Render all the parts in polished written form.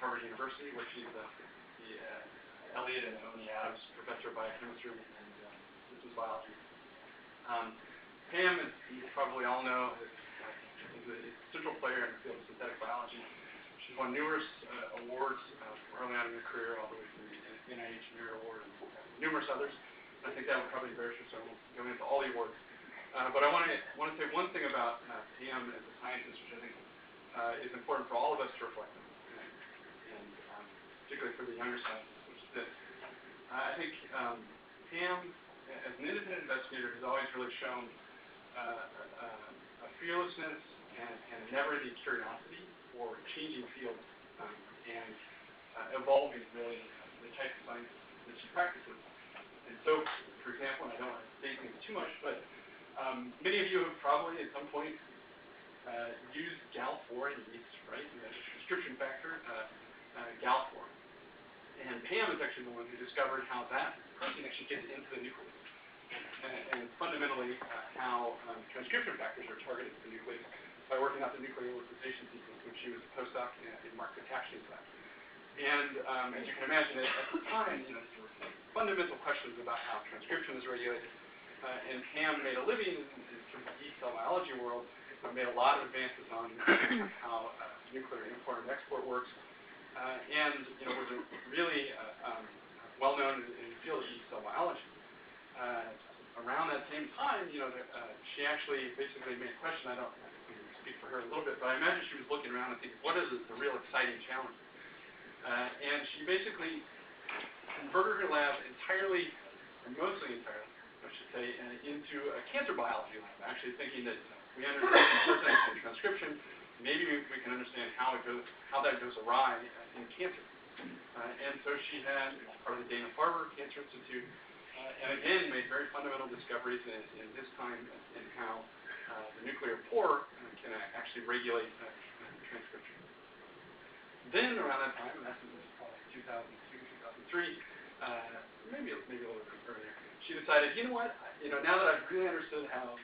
Harvard University, where she's the Elliott and Oni Adams Professor of Biochemistry and Systems Biology. Pam, as you probably all know, is a central player in the field of synthetic biology. She's won numerous awards early on in her career, all the way through the NIH Merit Award and numerous others. I think that would probably embarrass her, so I won't go into all the awards. But I want to say one thing about Pam as a scientist, which I think is important for all of us to reflect on, and particularly for the younger scientists, which is that I think Pam, as an independent investigator, has always really shown a fearlessness and never-ending curiosity for changing fields and evolving really the type of science that she practices. And so, for example, and I don't want to say things too much, but many of you have probably at some point used Gal4 in yeast, right? The transcription factor, Gal4. And Pam is actually the one who discovered how that protein actually gets into the nucleus. And fundamentally, how transcription factors are targeted to the nucleus by working out the nucleolization sequence, when she was a postdoc in Mark Katachian's lab. And as you can imagine, at the time, there were fundamental questions about how transcription is regulated. And Pam made a living in terms of the yeast cell biology world, made a lot of advances on how nuclear import and export works, and was really well-known in the field of yeast cell biology. Around that same time, she actually basically made a question. I can speak for her a little bit, but I imagine she was looking around and thinking, what is the real exciting challenge? And she basically converted her lab entirely, or mostly entirely, I should say, into a cancer biology lab, actually thinking that we understand proteins and transcription, maybe we can understand how that goes awry in cancer. And so she had part of the Dana-Farber Cancer Institute, and again made very fundamental discoveries in this time in how the nuclear pore can actually regulate transcription. Then around that time, and that's probably 2002, 2003, maybe a little bit earlier, she decided, you know what, now that I've really understood how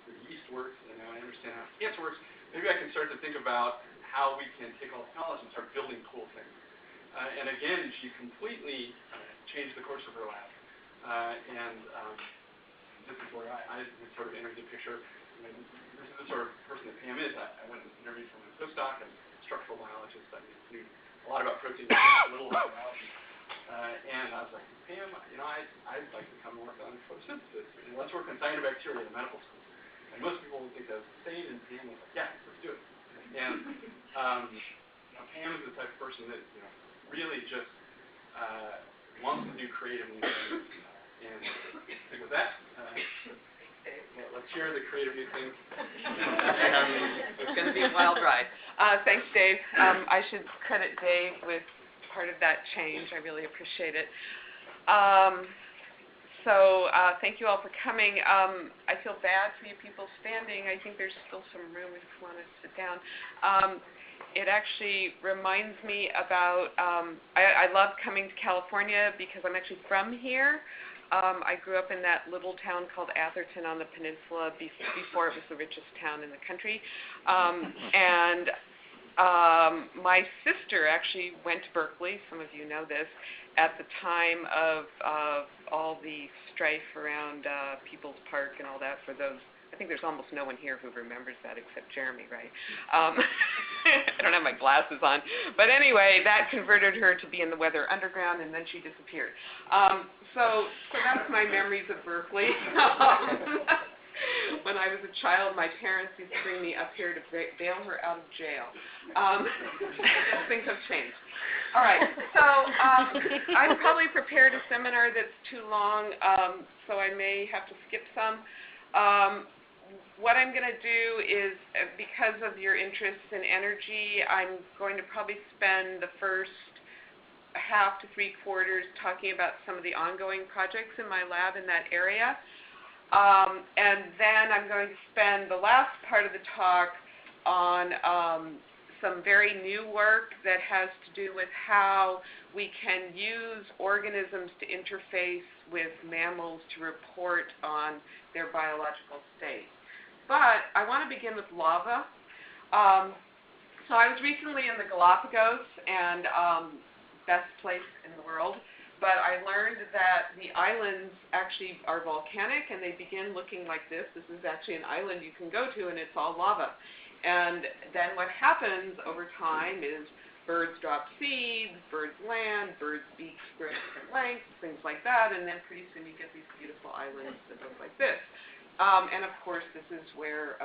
the yeast works, and now I understand how cancer works, maybe I can start to think about how we can take all the knowledge and start building cool things. And again, she completely changed the course of her lab. And this is where I sort of entered the picture. This is the sort of person that Pam is. I went and interviewed for my postdoc. I'm a structural biologist. I knew a lot about proteins, a little about biology. And I was like, Pam, I'd like to come work on photosynthesis. And let's work on cyanobacteria in medical school. And most people would think that was insane, and Pam was like, yeah, let's do it. And Pam is the type of person that really just wants to do creative new things. And with that, let's hear the creative new things. It's going to be a wild ride. Thanks, Dave. I should credit Dave with part of that change. I really appreciate it. So thank you all for coming. I feel bad for you people standing. I think there's still some room if you want to sit down. It actually reminds me about, I love coming to California because I'm actually from here. I grew up in that little town called Atherton on the peninsula before it was the richest town in the country. And my sister actually went to Berkeley, some of you know this, at the time of all the strife around People's Park and all that. For those, I think there's almost no one here who remembers that except Jeremy, right? I don't have my glasses on. But anyway, that converted her to be in the Weather Underground, and then she disappeared. So that's my memories of Berkeley. When I was a child, my parents used to bring me up here to bail her out of jail. Things have changed. All right, so I've probably prepared a seminar that's too long, so I may have to skip some. What I'm going to do is, because of your interest in energy, I'm going to probably spend the first half to 3/4 talking about some of the ongoing projects in my lab in that area. And then I'm going to spend the last part of the talk on some very new work that has to do with how we can use organisms to interface with mammals to report on their biological state. But I want to begin with lava. So I was recently in the Galapagos, and best place in the world, but I learned that the islands actually are volcanic, and they begin looking like this. This is actually an island you can go to, and it's all lava. And then what happens over time is birds drop seeds, birds land, birds' beaks grow different lengths, things like that, and then pretty soon you get these beautiful islands that look like this. And of course, this is where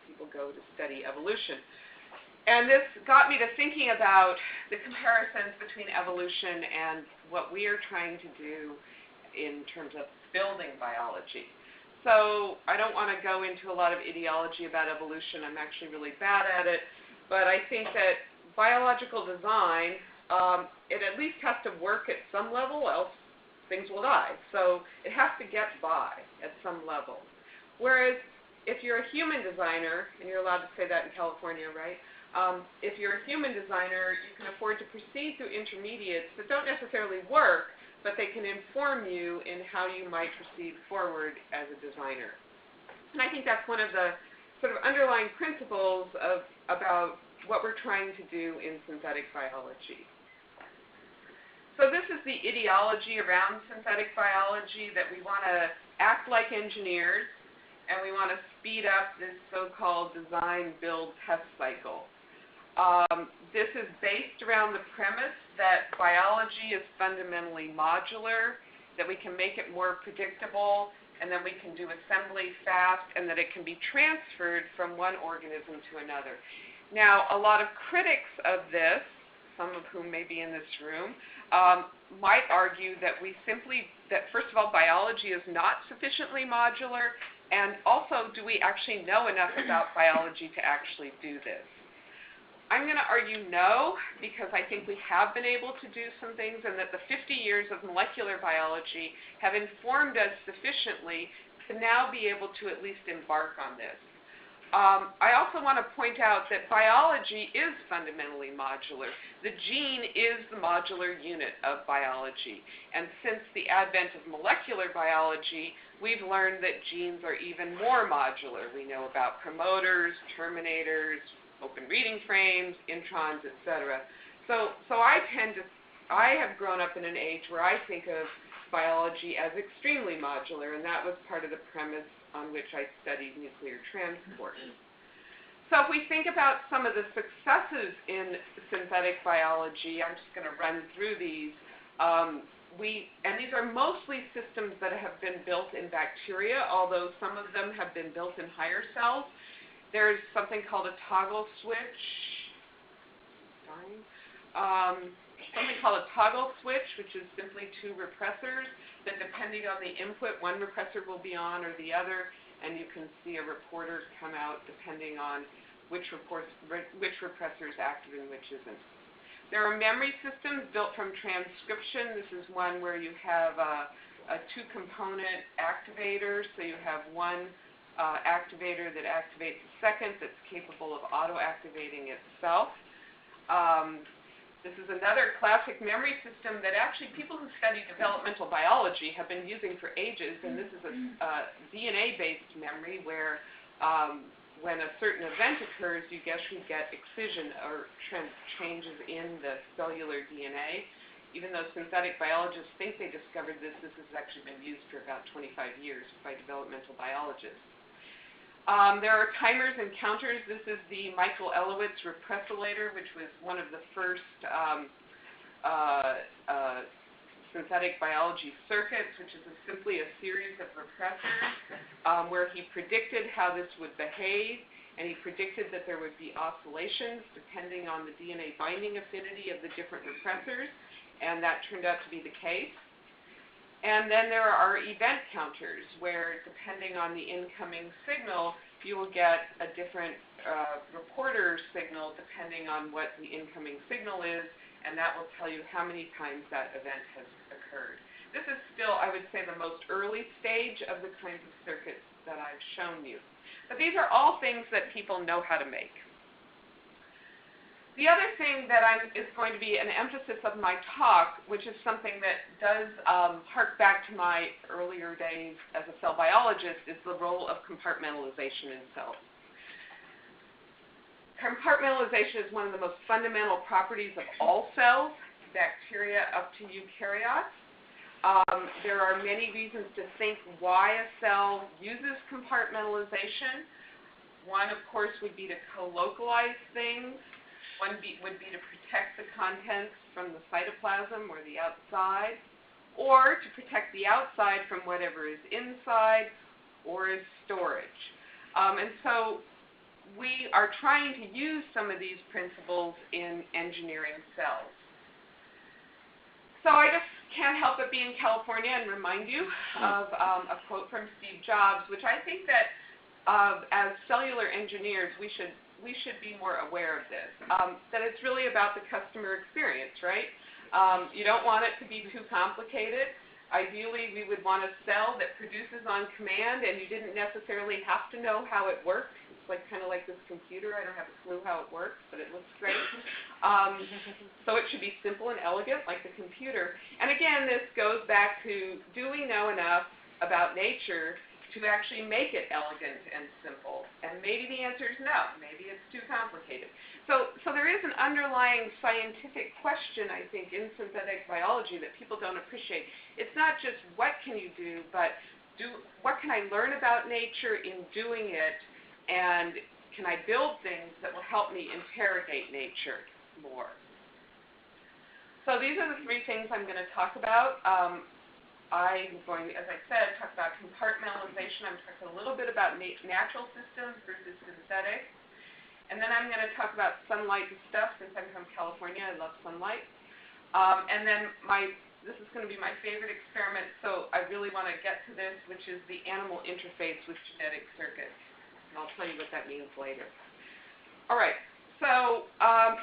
people go to study evolution. And this got me to thinking about the comparisons between evolution and what we are trying to do in terms of building biology. So I don't want to go into a lot of ideology about evolution. I'm actually really bad at it. But I think that biological design, it at least has to work at some level, else things will die. So it has to get by at some level. Whereas if you're a human designer, and you're allowed to say that in California, right? If you're a human designer, you can afford to proceed through intermediates that don't necessarily work, but they can inform you in how you might proceed forward as a designer. And I think that's one of the sort of underlying principles about what we're trying to do in synthetic biology. So this is the ideology around synthetic biology, that we want to act like engineers, and we want to speed up this so-called design, build, test cycle. This is based around the premise that biology is fundamentally modular, that we can make it more predictable, and then we can do assembly fast, and that it can be transferred from one organism to another. Now, a lot of critics of this, some of whom may be in this room, might argue that first of all, biology is not sufficiently modular, and also, do we actually know enough about biology to actually do this? I'm going to argue no, because I think we have been able to do some things, and that the 50 years of molecular biology have informed us sufficiently to now be able to at least embark on this. I also want to point out that biology is fundamentally modular. The gene is the modular unit of biology. And since the advent of molecular biology, we've learned that genes are even more modular. We know about promoters, terminators, open reading frames, introns, etc. So I have grown up in an age where I think of biology as extremely modular, and that was part of the premise on which I studied nuclear transport. So if we think about some of the successes in synthetic biology, I'm just going to run through these. And these are mostly systems that have been built in bacteria, although some of them have been built in higher cells. There's something called a toggle switch. Which is simply two repressors that, depending on the input, one repressor will be on or the other, and you can see a reporter come out depending on which repressor is active and which isn't. There are memory systems built from transcription. This is one where you have a two-component activator, so you have one activator that activates a second that's capable of auto-activating itself. This is another classic memory system that actually people who study developmental biology have been using for ages, and this is a DNA-based memory where when a certain event occurs, you actually get excision or changes in the cellular DNA. Even though synthetic biologists think they discovered this, this has actually been used for about 25 years by developmental biologists. There are timers and counters. This is the Michael Elowitz repressilator, which was one of the first synthetic biology circuits, which is simply a series of repressors where he predicted how this would behave, and he predicted that there would be oscillations depending on the DNA binding affinity of the different repressors, and that turned out to be the case. And then there are event counters, where depending on the incoming signal, you will get a different reporter signal depending on what the incoming signal is, and that will tell you how many times that event has occurred. This is still, I would say, the most early stage of the kinds of circuits that I've shown you. But these are all things that people know how to make. The other thing that is going to be an emphasis of my talk, which is something that does hark back to my earlier days as a cell biologist, is the role of compartmentalization in cells. Compartmentalization is one of the most fundamental properties of all cells, bacteria up to eukaryotes. There are many reasons to think why a cell uses compartmentalization. One, of course, would be to co-localize things. One would be to protect the contents from the cytoplasm or the outside, or to protect the outside from whatever is inside, or as storage. And so we are trying to use some of these principles in engineering cells. So I just can't help but be in California and remind you of a quote from Steve Jobs, which I think that as cellular engineers we should be more aware of this, that it's really about the customer experience, right? You don't want it to be too complicated. Ideally, we would want a cell that produces on command and you didn't necessarily have to know how it works. It's like kind of like this computer. I don't have a clue how it works, but it looks great. So it should be simple and elegant like the computer. And again, this goes back to, do we know enough about nature to actually make it elegant and simple? And maybe the answer is no. Maybe it's too complicated. So there is an underlying scientific question, I think, in synthetic biology that people don't appreciate. It's not just what can you do, but what can I learn about nature in doing it, and can I build things that will help me interrogate nature more? So these are the three things I'm going to talk about. I'm going to, as I said, talk about compartmentalization. I'm talking a little bit about natural systems versus synthetic. And then I'm going to talk about sunlight and stuff. Since I'm from California, I love sunlight. And then this is going to be my favorite experiment, so I really want to get to this, which is the animal interface with genetic circuits. And I'll tell you what that means later. All right. So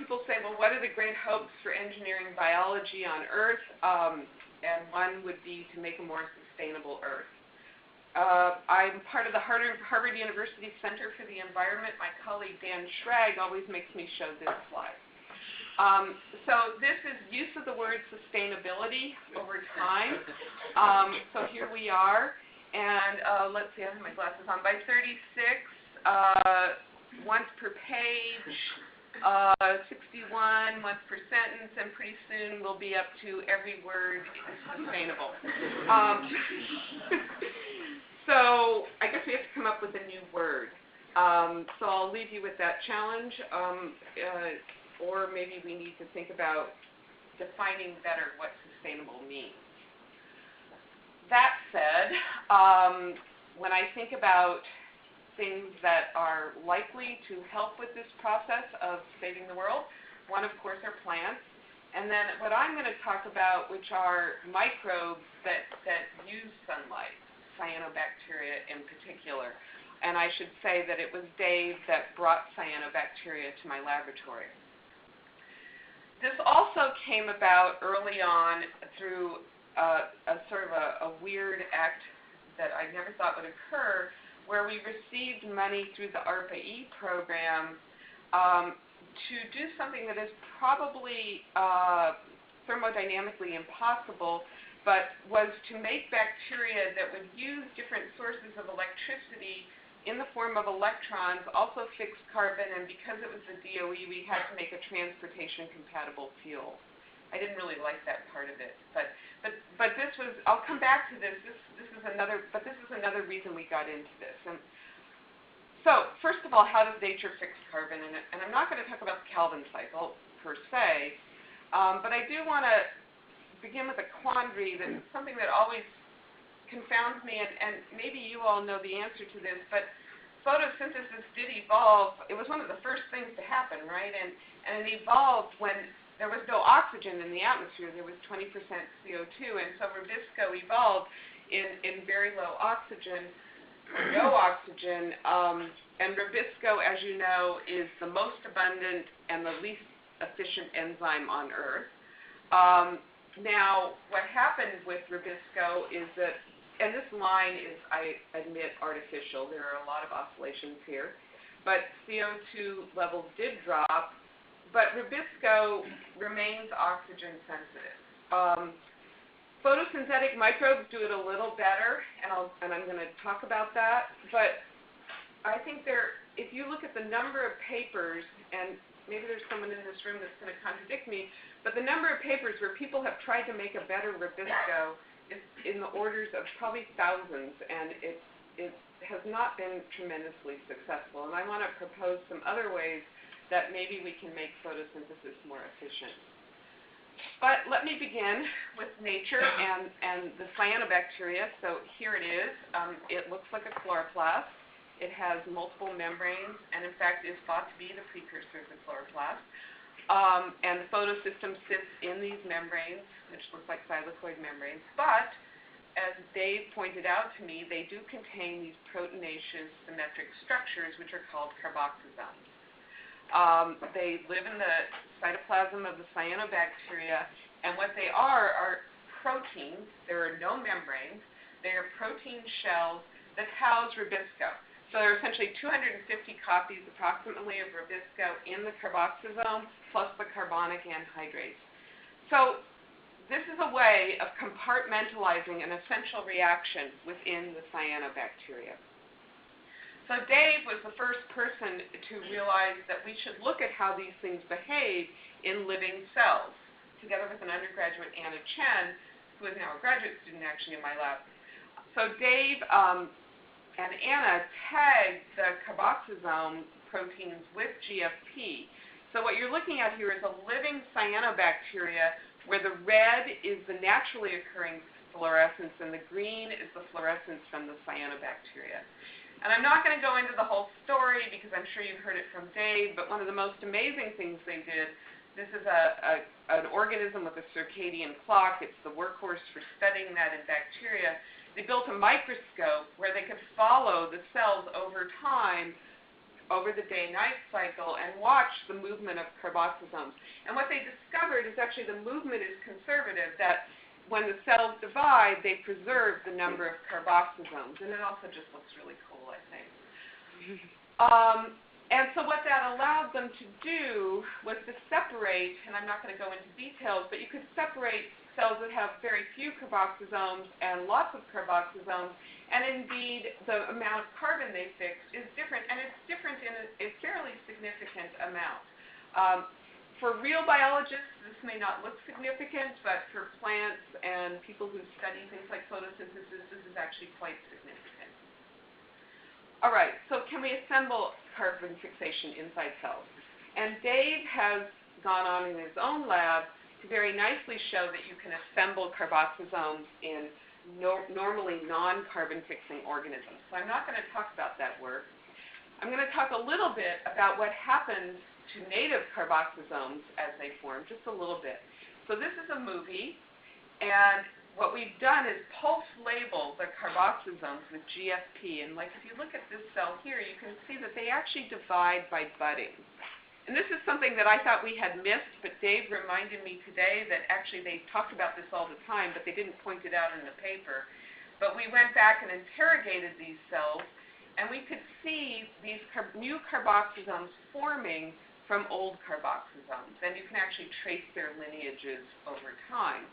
people say, well, what are the great hopes for engineering biology on Earth? And one would be to make a more sustainable Earth. I'm part of the Harvard University Center for the Environment. My colleague Dan Schrag always makes me show this slide. So this is use of the word sustainability over time. So here we are, and let's see, I have my glasses on. By 36, once per page, 61 once per sentence, and pretty soon we'll be up to every word is sustainable. So I guess we have to come up with a new word. So I'll leave you with that challenge, or maybe we need to think about defining better what sustainable means. That said, when I think about things that are likely to help with this process of saving the world, one, of course, are plants. And then what I'm going to talk about, which are microbes that use sunlight, cyanobacteria in particular. And I should say that it was Dave that brought cyanobacteria to my laboratory. This also came about early on through a sort of a weird act that I never thought would occur, where we received money through the ARPA-E program to do something that is probably thermodynamically impossible, but was to make bacteria that would use different sources of electricity in the form of electrons, also fixed carbon, and because it was the DOE, we had to make a transportation-compatible fuel. I didn't really like that part of it, but this was, I'll come back to this. This is another reason we got into this. And so, first of all, how does nature fix carbon? And I'm not going to talk about the Calvin cycle per se, but I do want to begin with a quandary that's something that always confounds me, and maybe you all know the answer to this, but photosynthesis did evolve. It was one of the first things to happen, right? And it evolved when there was no oxygen in the atmosphere. There was 20% CO2, and so Rubisco evolved in very low oxygen, no oxygen, and Rubisco, as you know, is the most abundant and the least efficient enzyme on Earth. Now, what happened with Rubisco is that, and this line is, I admit, artificial. There are a lot of oscillations here, but CO2 levels did drop, but Rubisco remains oxygen sensitive. Photosynthetic microbes do it a little better, and I'm going to talk about that, but I think if you look at the number of papers and maybe there's someone in this room that's going to contradict me, but the number of papers where people have tried to make a better Rubisco is in the orders of probably thousands, and it has not been tremendously successful. And I want to propose some other ways that maybe we can make photosynthesis more efficient. But let me begin with nature and the cyanobacteria. So here it is. It looks like a chloroplast. It has multiple membranes, and in fact is thought to be the precursor of the chloroplast. And the photosystem sits in these membranes, which look like thylakoid membranes. But, as Dave pointed out to me, they do contain these proteinaceous symmetric structures, which are called carboxysomes. They live in the cytoplasm of the cyanobacteria, and what they are proteins. There are no membranes. They are protein shells that house Rubisco. So there are essentially 250 copies approximately of Rubisco in the carboxysome, plus the carbonic anhydrase. So this is a way of compartmentalizing an essential reaction within the cyanobacteria. So Dave was the first person to realize that we should look at how these things behave in living cells, together with an undergraduate, Anna Chen, who is now a graduate student actually in my lab. So Dave and Anna tagged the carboxysome proteins with GFP. So what you're looking at here is a living cyanobacteria where the red is the naturally occurring fluorescence and the green is the fluorescence from the cyanobacteria. And I'm not going to go into the whole story because I'm sure you've heard it from Dave, but one of the most amazing things they did, this is an organism with a circadian clock. It's the workhorse for studying that in bacteria. They built a microscope where they could follow the cells over time, over the day-night cycle, and watch the movement of carboxysomes. And what they discovered is actually the movement is conservative, that when the cells divide, they preserve the number of carboxysomes. And it also just looks really cool, I think. And so what that allowed them to do was to separate, and I'm not going to go into details, but you could separate cells that have very few carboxysomes and lots of carboxysomes, and indeed the amount of carbon they fix is different, and it's different in a fairly significant amount. For real biologists, this may not look significant, but for plants and people who study things like photosynthesis, this is actually quite significant. All right, so can we assemble carbon fixation inside cells? And Dave has gone on in his own lab to very nicely show that you can assemble carboxysomes in normally non-carbon fixing organisms. So I'm not going to talk about that work. I'm going to talk a little bit about what happens to native carboxysomes as they form, just a little bit. So this is a movie, and what we've done is pulse label the carboxysomes with GFP. And like if you look at this cell here, you can see that they actually divide by budding. And this is something that I thought we had missed, but Dave reminded me today that actually they talked about this all the time, but they didn't point it out in the paper. But we went back and interrogated these cells, and we could see these new carboxysomes forming from old carboxysomes, and you can actually trace their lineages over time.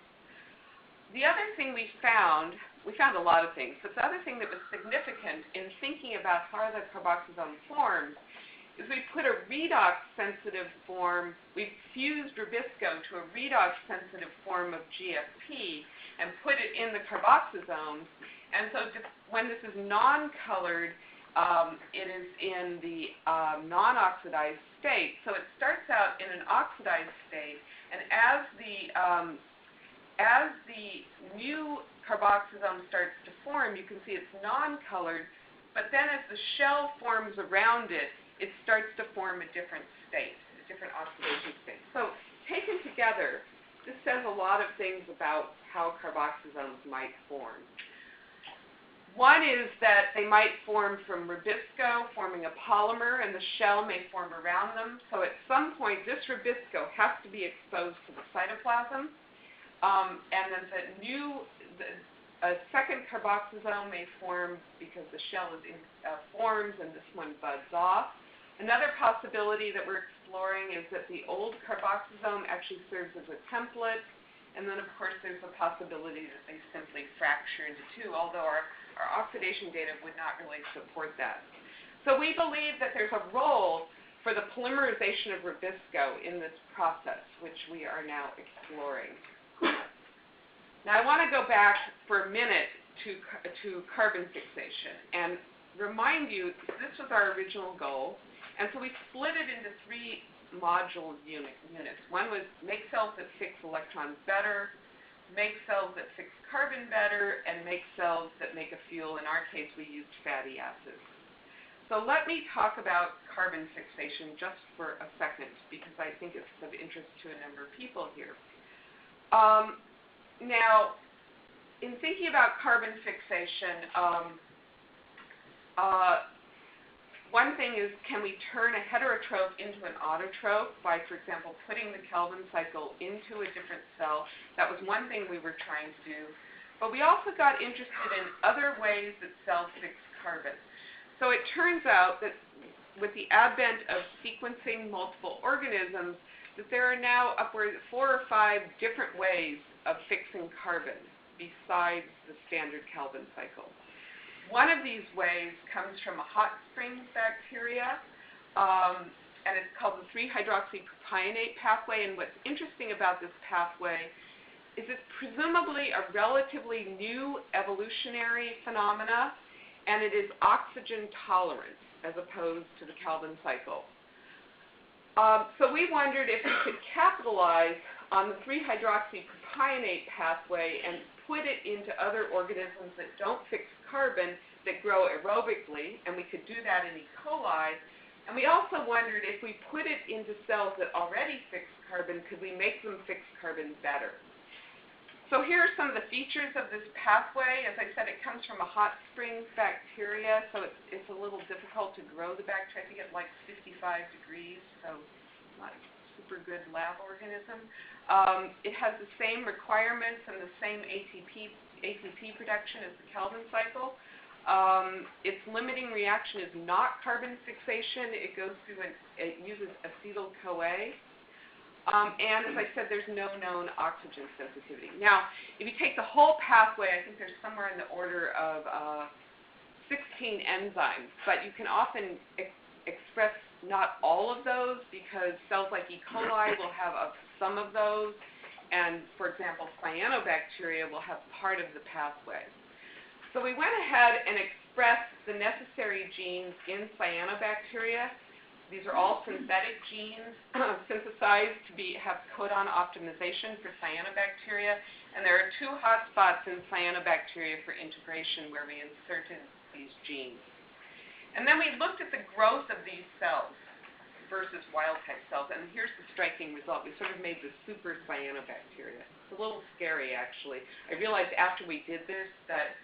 The other thing we found a lot of things, but the other thing that was significant in thinking about how the carboxysome forms is we put a redox-sensitive form, we fused Rubisco to a redox-sensitive form of GFP and put it in the carboxysomes. And so when this is non-colored, it is in the non-oxidized state. So it starts out in an oxidized state, and as the new carboxysome starts to form, you can see it's non-colored, but then as the shell forms around it, it starts to form a different state, a different oxidation state. So taken together, this says a lot of things about how carboxysomes might form. One is that they might form from Rubisco, forming a polymer, and the shell may form around them. So at some point, this Rubisco has to be exposed to the cytoplasm, and then a second carboxysome may form because the shell forms and this one buds off. Another possibility that we're exploring is that the old carboxysome actually serves as a template, and then of course there's a possibility that they simply fracture into two, although our oxidation data would not really support that. So we believe that there's a role for the polymerization of Rubisco in this process, which we are now exploring. Now I want to go back for a minute to carbon fixation and remind you this was our original goal, and so we split it into 3 module units. One was make cells that fix electrons better, make cells that fix carbon better, and make cells that make a fuel. In our case, we used fatty acids. So let me talk about carbon fixation just for a second, because I think it's of interest to a number of people here. Now, in thinking about carbon fixation, one thing is, can we turn a heterotrope into an autotrope by, for example, putting the Calvin cycle into a different cell? That was one thing we were trying to do. But we also got interested in other ways that cells fix carbon. So it turns out that with the advent of sequencing multiple organisms, that there are now upwards of 4 or 5 different ways of fixing carbon besides the standard Calvin cycle. One of these ways comes from a hot springs bacteria, and it's called the 3-hydroxypropionate pathway. And what's interesting about this pathway is it's presumably a relatively new evolutionary phenomena, and it is oxygen tolerant as opposed to the Calvin cycle. So we wondered if we could capitalize on the 3-hydroxypropionate pathway and put it into other organisms that don't fix carbon, that grow aerobically, and we could do that in E. coli. And we also wondered if we put it into cells that already fix carbon, could we make them fix carbon better? So here are some of the features of this pathway. As I said, it comes from a hot springs bacteria, so it's a little difficult to grow the bacteria. I think it's like 55 degrees, so not a super good lab organism. It has the same requirements and the same ATP production as the Calvin cycle. Its limiting reaction is not carbon fixation. It goes through it uses acetyl-CoA. And as I said, there's no known oxygen sensitivity. Now, if you take the whole pathway, I think there's somewhere in the order of 16 enzymes, but you can often express not all of those, because cells like E. coli will have some of those, and for example, cyanobacteria will have part of the pathway. So we went ahead and expressed the necessary genes in cyanobacteria. These are all synthetic genes synthesized to have codon optimization for cyanobacteria, and there are 2 hotspots in cyanobacteria for integration where we inserted these genes. And then we looked at the growth of these cells versus wild-type cells, and here's the striking result. We sort of made the super cyanobacteria. It's a little scary, actually. I realized after we did this that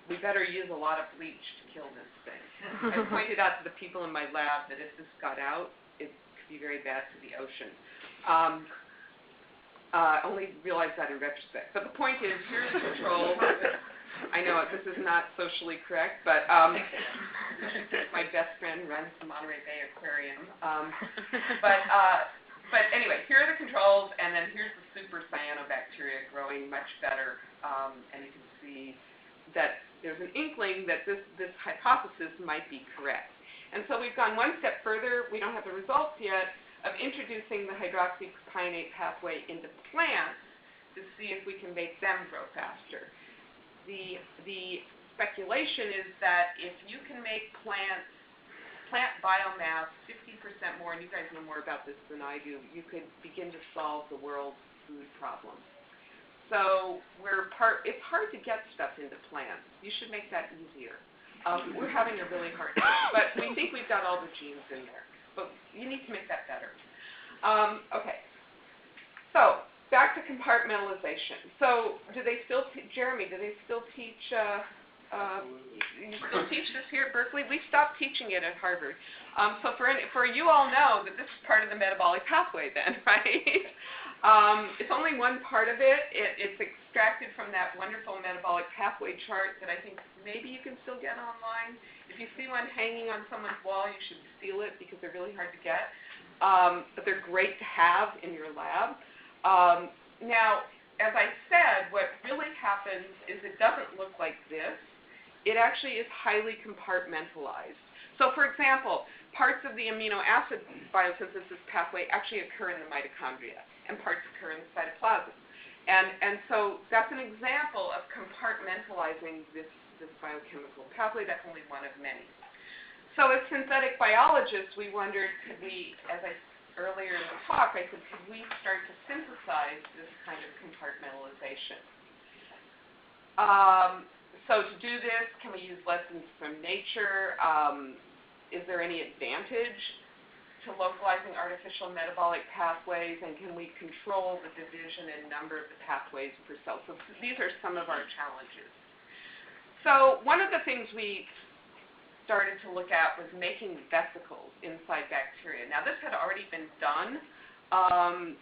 we better use a lot of bleach to kill this thing. I pointed out to the people in my lab that if this got out, it could be very bad for the ocean. Only realized that in retrospect. But the point is, here's the control. I know this is not socially correct, but my best friend runs the Monterey Bay Aquarium. But anyway, here are the controls, and then here's the super cyanobacteria growing much better. And you can see that there's an inkling that this hypothesis might be correct. And so we've gone one step further. We don't have the results yet of introducing the hydroxypropionate pathway into plants to see if we can make them grow faster. The speculation is that if you can make plant biomass 50% more, and you guys know more about this than I do, you could begin to solve the world's food problem. So it's hard to get stuff into plants. You should make that easier. We're having a really hard time, but we think we've got all the genes in there. But you need to make that better. Okay. So back to compartmentalization. So Jeremy, do they still teach, you still teach this here at Berkeley? We stopped teaching it at Harvard. So for you all know that this is part of the metabolic pathway then, right? It's only one part of it. It's extracted from that wonderful metabolic pathway chart that I think maybe you can still get online. If you see one hanging on someone's wall, you should steal it because they're really hard to get. But they're great to have in your lab. Now, as I said, what really happens is it doesn't look like this. It actually is highly compartmentalized. So for example, parts of the amino acid biosynthesis pathway actually occur in the mitochondria, and parts occur in the cytoplasm. And so that's an example of compartmentalizing this biochemical pathway. That's only one of many. So as synthetic biologists, we wondered, could we, as I earlier in the talk, I said, could we start to synthesize this kind of compartmentalization? So to do this, can we use lessons from nature? Is there any advantage to localizing artificial metabolic pathways, and can we control the division and number of the pathways per cell? So these are some of our challenges. So one of the things we started to look at was making vesicles inside bacteria. Now this had already been done.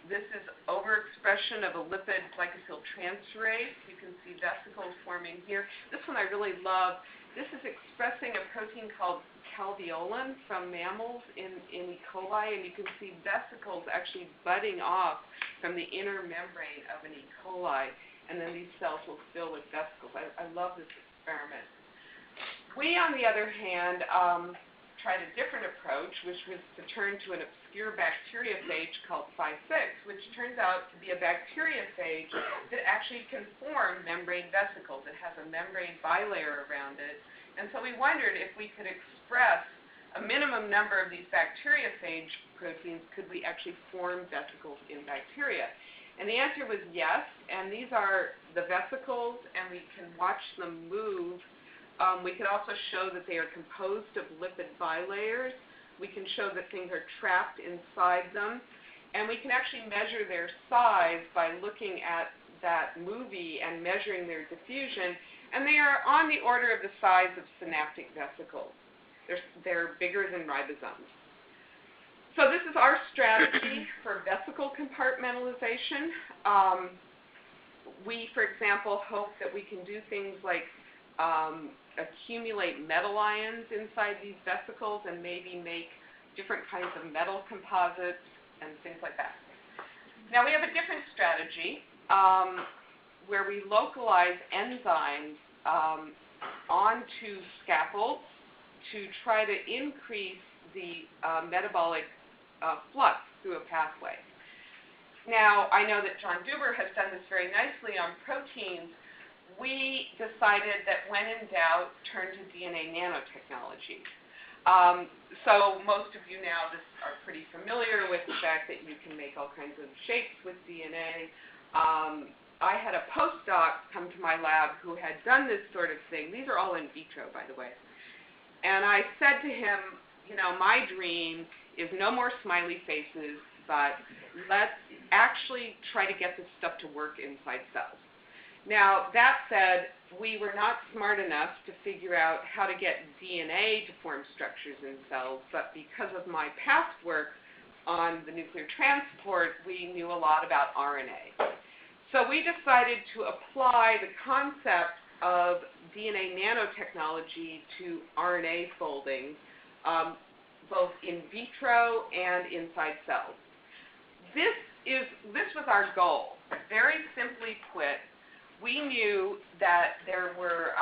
This is overexpression of a lipid glycosyltransferase. You can see vesicles forming here. This one I really love. This is expressing a protein called calveolin from mammals in E. coli, and you can see vesicles actually budding off from the inner membrane of an E. coli, and then these cells will fill with vesicles. I love this experiment. We, on the other hand, tried a different approach, which was to turn to an obscure bacteriophage called Phi6, which turns out to be a bacteriophage that actually can form membrane vesicles. It has a membrane bilayer around it. And so we wondered if we could express a minimum number of these bacteriophage proteins, could we actually form vesicles in bacteria? And the answer was yes, and these are the vesicles, and we can watch them move. We can also show that they are composed of lipid bilayers. We can show that things are trapped inside them. And we can actually measure their size by looking at that movie and measuring their diffusion. And they are on the order of the size of synaptic vesicles. They're bigger than ribosomes. So this is our strategy for vesicle compartmentalization. We, for example, hope that we can do things like accumulate metal ions inside these vesicles and maybe make different kinds of metal composites and things like that. Now we have a different strategy where we localize enzymes onto scaffolds to try to increase the metabolic flux through a pathway. Now, I know that John Duber has done this very nicely on proteins. We decided that when in doubt, turn to DNA nanotechnology. So most of you now are pretty familiar with the fact that you can make all kinds of shapes with DNA. I had a postdoc come to my lab who had done this sort of thing. These are all in vitro, by the way. And I said to him, you know, my dream is no more smiley faces, but let's actually try to get this stuff to work inside cells. Now, that said, we were not smart enough to figure out how to get DNA to form structures in cells, but because of my past work on the nuclear transport, we knew a lot about RNA. So we decided to apply the concept of DNA nanotechnology to RNA folding, both in vitro and inside cells. This was our goal. Very simply put, we knew that there were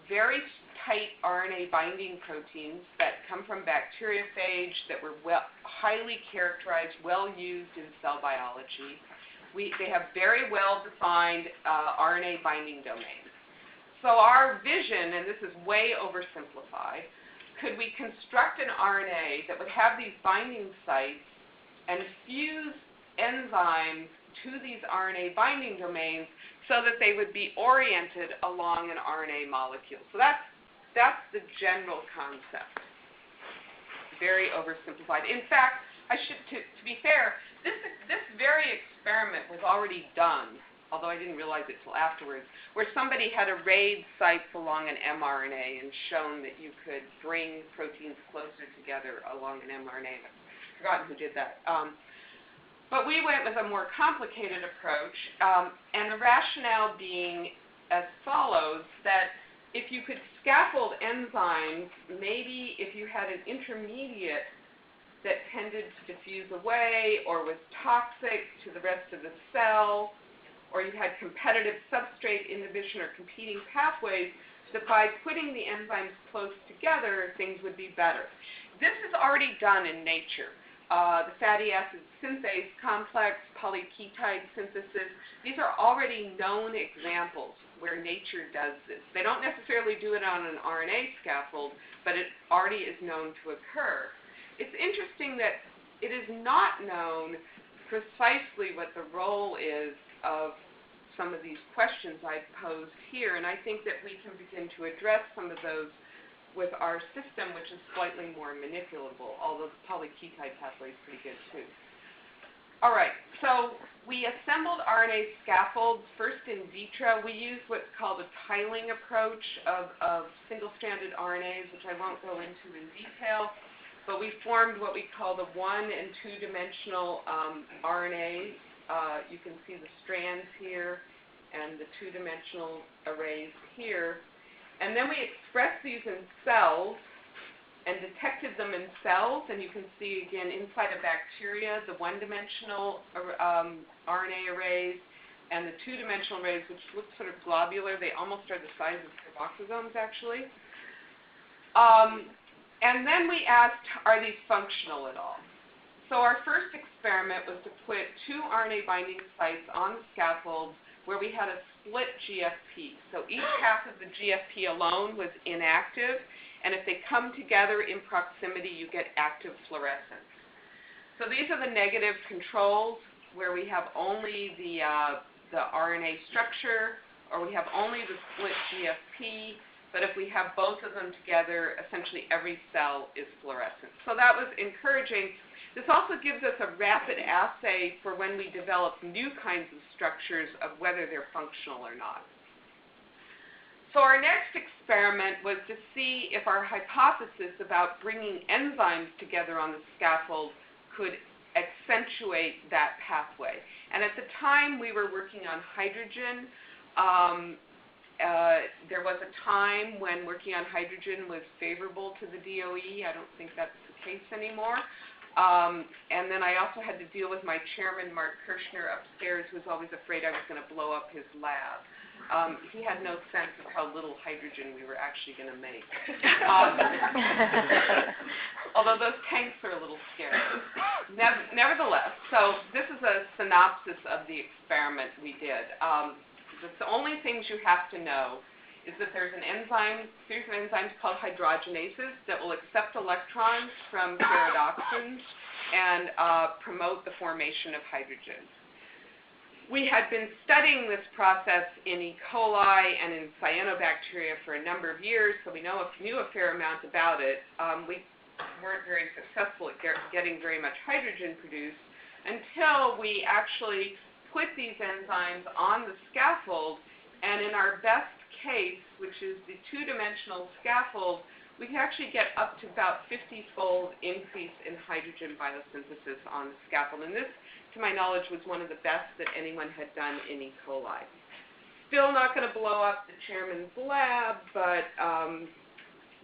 very tight RNA binding proteins that come from bacteriophage that were highly characterized, well used in cell biology. They have very well-defined RNA binding domains. So our vision, and this is way oversimplified, could we construct an RNA that would have these binding sites and fuse enzymes to these RNA binding domains so that they would be oriented along an RNA molecule. So that's the general concept. Very oversimplified. In fact, to be fair, this very experiment was already done, although I didn't realize it till afterwards, where somebody had arrayed sites along an mRNA and shown that you could bring proteins closer together along an mRNA. I've forgotten who did that. But we went with a more complicated approach, and the rationale being as follows, that if you could scaffold enzymes, maybe if you had an intermediate that tended to diffuse away or was toxic to the rest of the cell, or you had competitive substrate inhibition or competing pathways, that by putting the enzymes close together, things would be better. This is already done in nature. The fatty acid synthase complex, polyketide synthesis, these are already known examples where nature does this. They don't necessarily do it on an RNA scaffold, but it already is known to occur. It's interesting that it is not known precisely what the role is of some of these questions I've posed here, and I think that we can begin to address some of those with our system, which is slightly more manipulable, although the polyketide pathway is pretty good too. All right, so we assembled RNA scaffolds first in vitro. We used what's called a tiling approach of single-stranded RNAs, which I won't go into in detail, but we formed what we call the 1- and 2-dimensional RNAs. You can see the strands here and the 2-dimensional arrays here. And then we expressed these in cells and detected them in cells, and you can see again inside of bacteria the 1-dimensional RNA arrays and the 2-dimensional arrays, which look sort of globular. They almost are the size of carboxysomes, actually. And then we asked, are these functional at all? So our first experiment was to put 2 RNA binding sites on the scaffold where we had a split GFP. So each half of the GFP alone was inactive, and if they come together in proximity, you get active fluorescence. So these are the negative controls, where we have only the RNA structure, or we have only the split GFP, but if we have both of them together, essentially every cell is fluorescent. So that was encouraging. This also gives us a rapid assay for when we develop new kinds of structures of whether they're functional or not. So our next experiment was to see if our hypothesis about bringing enzymes together on the scaffold could accentuate that pathway. And at the time, we were working on hydrogen. There was a time when working on hydrogen was favorable to the DOE. I don't think that's the case anymore. And then I also had to deal with my chairman, Mark Kirshner, upstairs, who was always afraid I was going to blow up his lab. He had no sense of how little hydrogen we were actually going to make. Although those tanks are a little scary. Nevertheless, so this is a synopsis of the experiment we did. The only things you have to know is that there's an enzyme, series of enzymes called hydrogenases that will accept electrons from pyridoxines and promote the formation of hydrogen. We had been studying this process in E. coli and in cyanobacteria for a number of years, so we knew a fair amount about it. We weren't very successful at getting very much hydrogen produced until we actually put these enzymes on the scaffold, and in our best case, which is the 2-dimensional scaffold, we can actually get up to about 50-fold increase in hydrogen biosynthesis on the scaffold. And this, to my knowledge, was one of the best that anyone had done in E. coli. Still not going to blow up the chairman's lab, but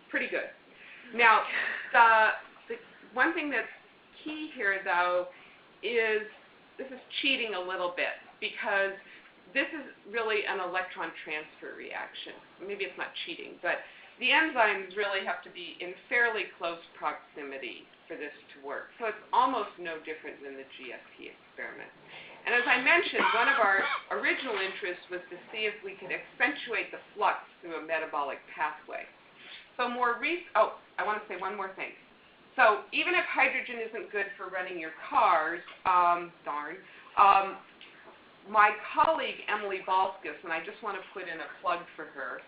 pretty good. Now, the one thing that's key here, though, is this is cheating a little bit, because this is really an electron transfer reaction. Maybe it's not cheating, but the enzymes really have to be in fairly close proximity for this to work. So it's almost no different than the GFP experiment. And as I mentioned, one of our original interests was to see if we could accentuate the flux through a metabolic pathway. So I want to say one more thing. So even if hydrogen isn't good for running your cars, my colleague, Emily Balskis, and I just want to put in a plug for her,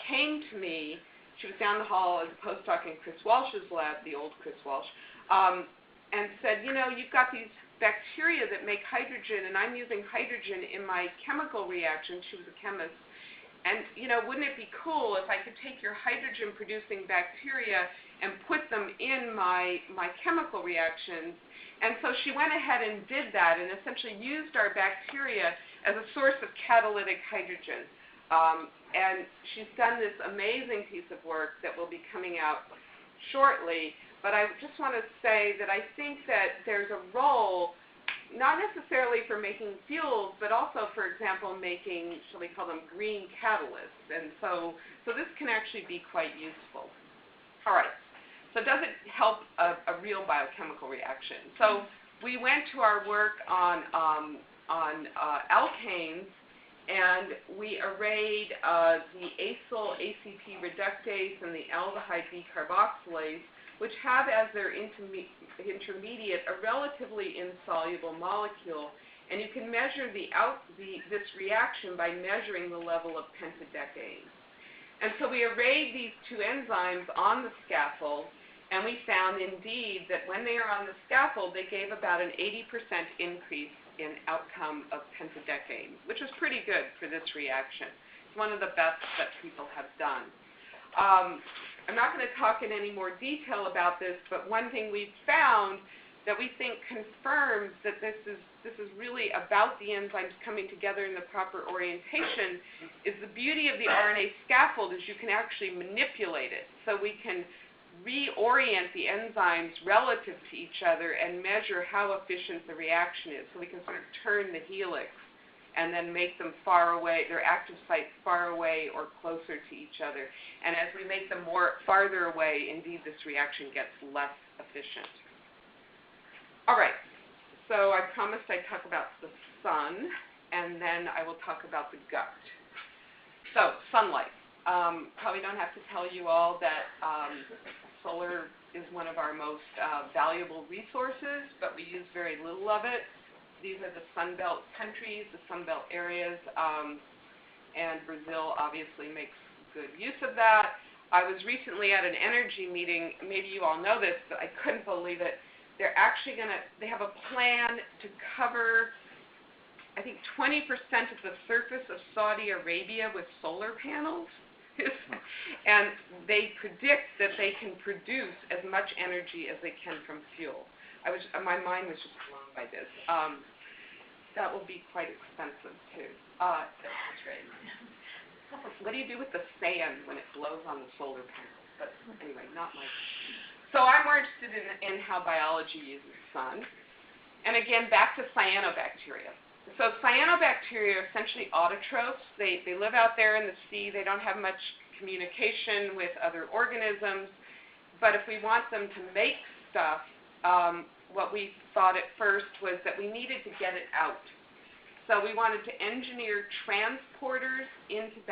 came to me. She was down the hall as a postdoc in Chris Walsh's lab, the old Chris Walsh, and said, you know, you've got these bacteria that make hydrogen, and I'm using hydrogen in my chemical reaction. She was a chemist. And, you know, wouldn't it be cool if I could take your hydrogen-producing bacteria and put them in my chemical reactions? And so she went ahead and did that and essentially used our bacteria as a source of catalytic hydrogen. And she's done this amazing piece of work that will be coming out shortly. But I just want to say that I think that there's a role, not necessarily necessarily for making fuels, but also, for example, making, shall we call them, green catalysts. And so this can actually be quite useful. All right. So does it help a real biochemical reaction? So we went to our work on alkanes, and we arrayed the acyl ACP reductase and the aldehyde decarboxylase, which have as their intermediate a relatively insoluble molecule. And you can measure this reaction by measuring the level of pentadecane. And so we arrayed these two enzymes on the scaffold, and we found indeed that when they are on the scaffold, they gave about an 80% increase in outcome of pentadecane, which is pretty good for this reaction. It's one of the best that people have done. I'm not going to talk in any more detail about this, but one thing we've found that we think confirms that this is really about the enzymes coming together in the proper orientation is the beauty of the RNA scaffold is you can actually manipulate it. So we can reorient the enzymes relative to each other and measure how efficient the reaction is. So we can sort of turn the helix and then make them far away, their active sites far away or closer to each other. And as we make them more farther away, indeed this reaction gets less efficient. All right, so I promised I'd talk about the sun, and then I will talk about the gut. So, sunlight. Probably don't have to tell you all that solar is one of our most valuable resources, but we use very little of it. These are the Sunbelt countries, the Sunbelt areas, and Brazil obviously makes good use of that. I was recently at an energy meeting. Maybe you all know this, but I couldn't believe it. They're actually they have a plan to cover, I think, 20% of the surface of Saudi Arabia with solar panels. And they predict that they can produce as much energy as they can from fuel. My mind was just blown by this. That will be quite expensive too. That's right. What do you do with the sand when it blows on the solar panels? But anyway, not my. So I'm more interested in how biology uses sun. And again, back to cyanobacteria. So cyanobacteria are essentially autotrophs. They live out there in the sea. They don't have much communication with other organisms. But if we want them to make stuff, what we thought at first was that we needed to get it out. So we wanted to engineer transporters into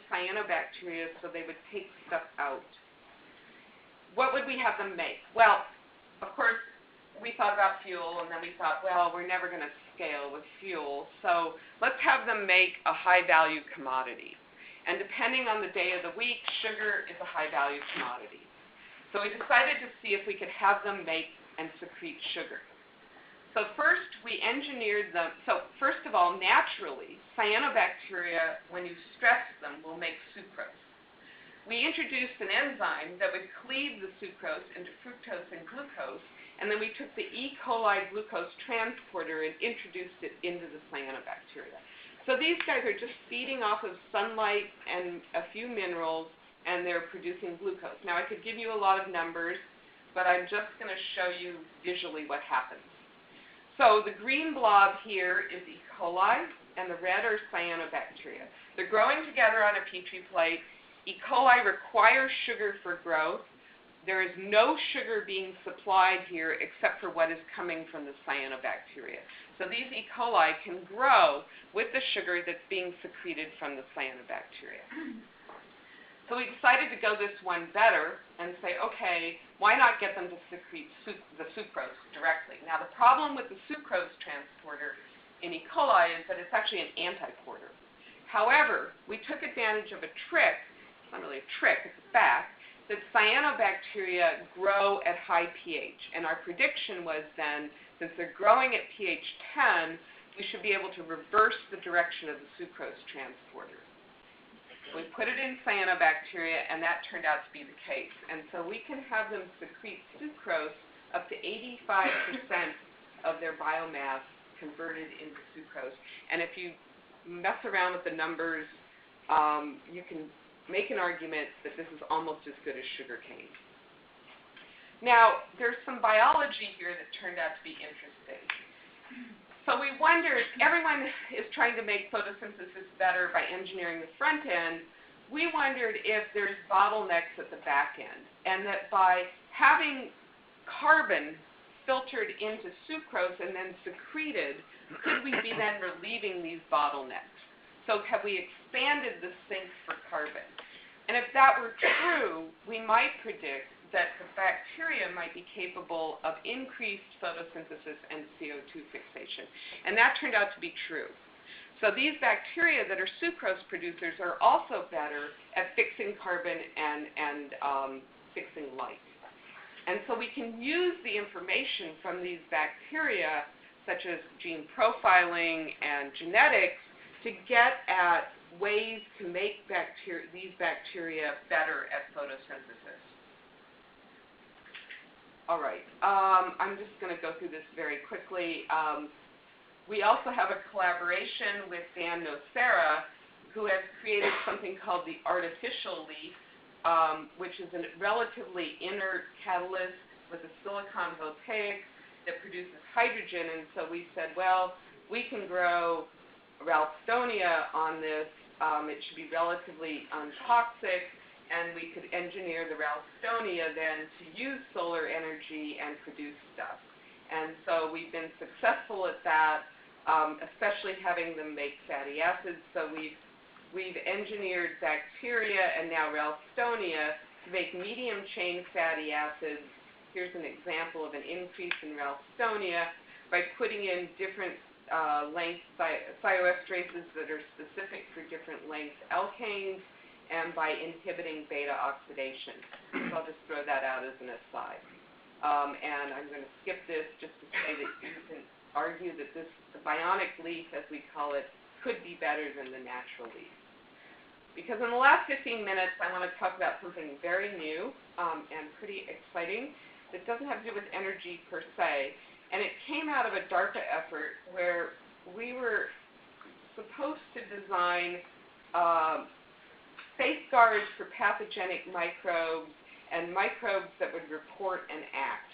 cyanobacteria so they would take stuff out. What would we have them make? Well, of course, we thought about fuel, and then we thought, well, we're never going to scale with fuel, so let's have them make a high-value commodity. And depending on the day of the week, sugar is a high-value commodity. So we decided to see if we could have them make and secrete sugar. So first, we engineered them. So first of all, naturally, cyanobacteria, when you stress them, will make sucrose. We introduced an enzyme that would cleave the sucrose into fructose and glucose, and then we took the E. coli glucose transporter and introduced it into the cyanobacteria. So these guys are just feeding off of sunlight and a few minerals, and they're producing glucose. Now, I could give you a lot of numbers, but I'm just going to show you visually what happens. So the green blob here is E. coli, and the red are cyanobacteria. They're growing together on a Petri plate. E. coli requires sugar for growth. There is no sugar being supplied here except for what is coming from the cyanobacteria. So these E. coli can grow with the sugar that's being secreted from the cyanobacteria. So we decided to go this one better and say, okay, why not get them to secrete the sucrose directly? Now, the problem with the sucrose transporter in E. coli is that it's actually an antiporter. However, we took advantage of a trick. It's not really a trick, it's a fact, that cyanobacteria grow at high pH. And our prediction was then, since they're growing at pH 10, we should be able to reverse the direction of the sucrose transporter. We put it in cyanobacteria, and that turned out to be the case. And so we can have them secrete sucrose up to 85% of their biomass converted into sucrose. And if you mess around with the numbers, you can make an argument that this is almost as good as sugarcane. Now, there's some biology here that turned out to be interesting. So we wondered, everyone is trying to make photosynthesis better by engineering the front end. We wondered if there's bottlenecks at the back end, and that by having carbon filtered into sucrose and then secreted, could we be then relieving these bottlenecks? So have we expanded the sink for carbon? And if that were true, we might predict that the bacteria might be capable of increased photosynthesis and CO2 fixation. And that turned out to be true. So these bacteria that are sucrose producers are also better at fixing carbon and fixing light. And so we can use the information from these bacteria, such as gene profiling and genetics, to get at ways to make these bacteria better at photosynthesis. All right, I'm just going to go through this very quickly. We also have a collaboration with Dan Nocera, who has created something called the artificial leaf, which is a relatively inert catalyst with a silicon voltaic that produces hydrogen. And so we said, well, we can grow Ralstonia on this. It should be relatively untoxic, and we could engineer the Ralstonia then to use solar energy and produce stuff. And so we've been successful at that, especially having them make fatty acids. So we've engineered bacteria and now Ralstonia to make medium chain fatty acids. Here's an example of an increase in Ralstonia by putting in different length thioesterases that are specific for different length alkanes, and by inhibiting beta oxidation. So I'll just throw that out as an aside. And I'm going to skip this just to say that you can argue that the bionic leaf, as we call it, could be better than the natural leaf. Because in the last 15 minutes, I want to talk about something very new and pretty exciting that doesn't have to do with energy per se. And it came out of a DARPA effort where we were supposed to design safeguards for pathogenic microbes and microbes that would report and act.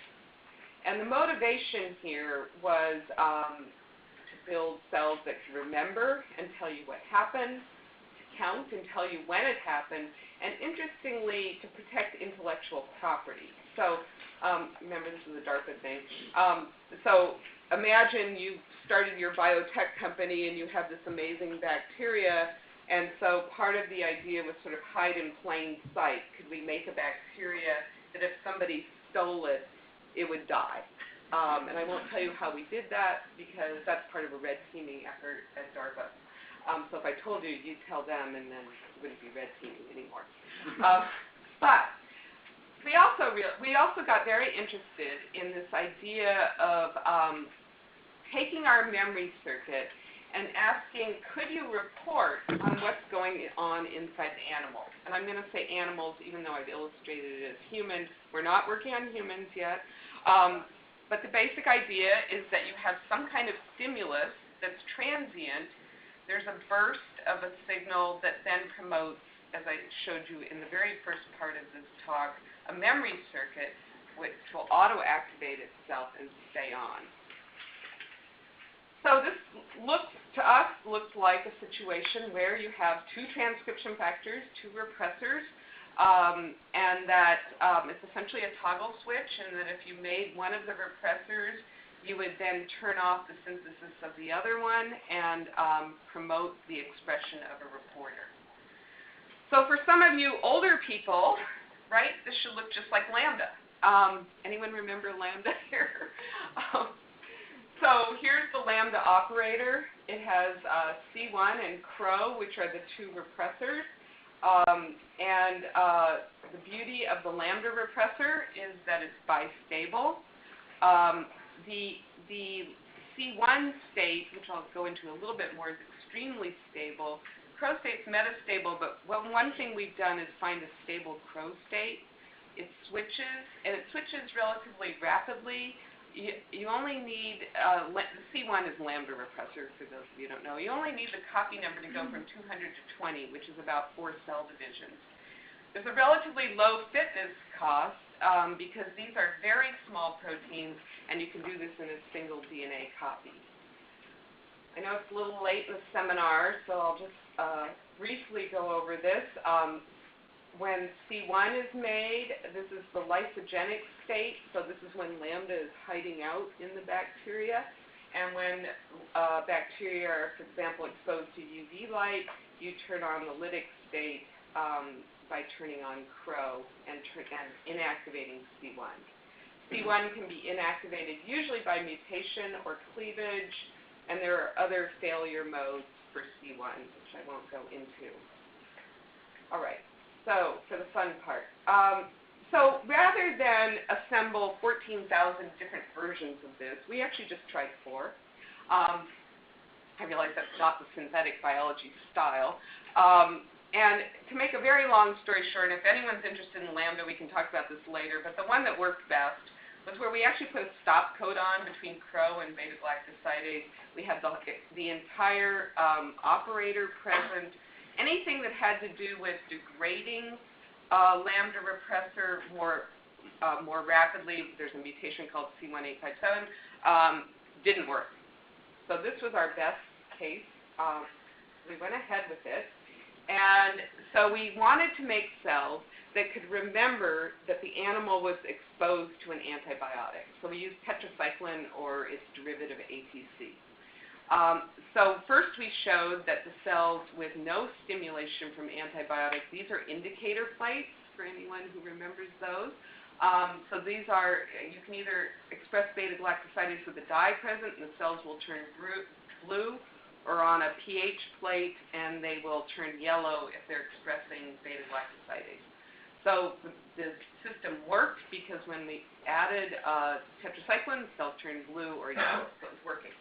And the motivation here was to build cells that could remember and tell you what happened, to count and tell you when it happened, and interestingly, to protect intellectual property. So remember, this is a DARPA thing. So imagine you started your biotech company and you have this amazing bacteria. And so part of the idea was sort of hide in plain sight. Could we make a bacteria that if somebody stole it, it would die? And I won't tell you how we did that because that's part of a red teaming effort at DARPA. So if I told you, you'd tell them and then it wouldn't be red teaming anymore. But we also got very interested in this idea of taking our memory circuit and asking, could you report on what's going on inside the animal? And I'm going to say animals, even though I've illustrated it as humans. We're not working on humans yet. But the basic idea is that you have some kind of stimulus that's transient. There's a burst of a signal that then promotes, as I showed you in the very first part of this talk, a memory circuit which will auto-activate itself and stay on. So this looks like a situation where you have two transcription factors, two repressors, and that it's essentially a toggle switch, and that if you made one of the repressors, you would then turn off the synthesis of the other one and promote the expression of a reporter. So for some of you older people, right, this should look just like lambda. Anyone remember lambda here? So here's the lambda operator. It has C1 and CRO, which are the two repressors. And the beauty of the lambda repressor is that it's bistable. The C1 state, which I'll go into a little bit more, is extremely stable. CRO state's metastable, but one thing we've done is find a stable CRO state. It switches, and it switches relatively rapidly. You only need, the C1 is lambda repressor, for those of you who don't know. You only need the copy number to go from 200 to 20, which is about 4 cell divisions. There's a relatively low fitness cost because these are very small proteins, and you can do this in a single DNA copy. I know it's a little late in the seminar, so I'll just briefly go over this. When C1 is made, this is the lysogenic state, so this is when lambda is hiding out in the bacteria. And when bacteria are, for example, exposed to UV light, you turn on the lytic state by turning on CRO and inactivating C1. C1 can be inactivated usually by mutation or cleavage, and there are other failure modes for C1, which I won't go into. All right, so for the fun part. So rather than assemble 14,000 different versions of this, we actually just tried 4. I realize that's not the synthetic biology style. And to make a very long story short, if anyone's interested in lambda, we can talk about this later, but the one that worked best was where we actually put a stop codon between CRO and beta-galactosidase. We had the entire operator present. Anything that had to do with degrading lambda repressor more rapidly, there's a mutation called C1857, didn't work. So this was our best case. We went ahead with it. And so we wanted to make cells that could remember that the animal was exposed to an antibiotic. So we used tetracycline or its derivative ATC. So first we showed that the cells with no stimulation from antibiotics, these are indicator plates for anyone who remembers those. So these are, you can either express beta-galactosidase with a dye present and the cells will turn blue, or on a pH plate and they will turn yellow if they're expressing beta-galactosidase. So the system worked because when we added tetracycline, the cells turned blue or yellow, so it was working.